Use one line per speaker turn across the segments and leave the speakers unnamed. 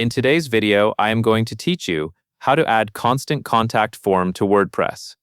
In today's video, I am going to teach you how to add constant contact form to WordPress.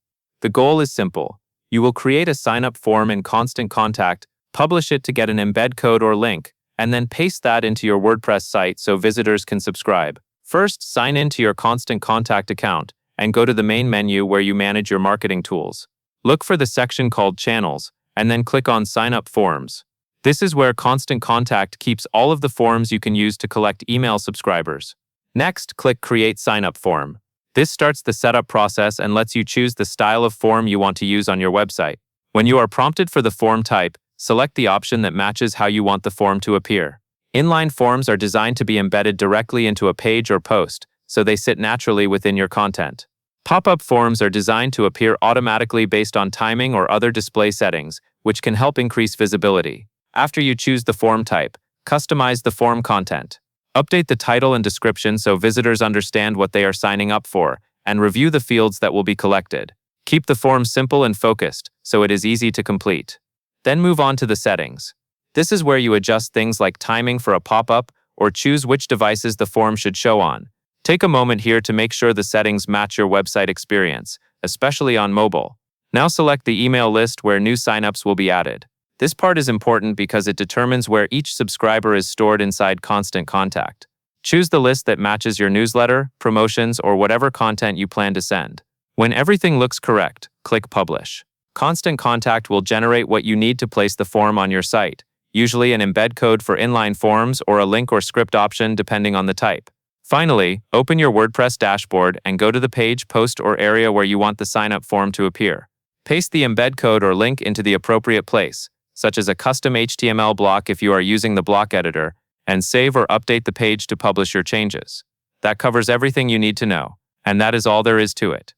The goal is simple. You will create a sign-up form in Constant Contact, publish it to get an embed code or link, and then paste that into your WordPress site so visitors can subscribe. First, sign in to your Constant Contact account and go to the main menu where you manage your marketing tools. Look for the section called Channels, and then click on Sign Up Forms. This is where Constant Contact keeps all of the forms you can use to collect email subscribers. Next, click Create Sign Up Form. This starts the setup process and lets you choose the style of form you want to use on your website. When you are prompted for the form type, select the option that matches how you want the form to appear. Inline forms are designed to be embedded directly into a page or post, so they sit naturally within your content. Pop-up forms are designed to appear automatically based on timing or other display settings, which can help increase visibility. After you choose the form type, customize the form content. Update the title and description so visitors understand what they are signing up for, and review the fields that will be collected. Keep the form simple and focused, so it is easy to complete. Then move on to the settings. This is where you adjust things like timing for a pop-up or choose which devices the form should show on. Take a moment here to make sure the settings match your website experience, especially on mobile. Now select the email list where new signups will be added. This part is important because it determines where each subscriber is stored inside Constant Contact. Choose the list that matches your newsletter, promotions, or whatever content you plan to send. When everything looks correct, click Publish. Constant Contact will generate what you need to place the form on your site, usually an embed code for inline forms or a link or script option depending on the type. Finally, open your WordPress dashboard and go to the page, post, or area where you want the sign-up form to appear. Paste the embed code or link into the appropriate place, such as a custom HTML block if you are using the block editor, and save or update the page to publish your changes. That covers everything you need to know, and that is all there is to it.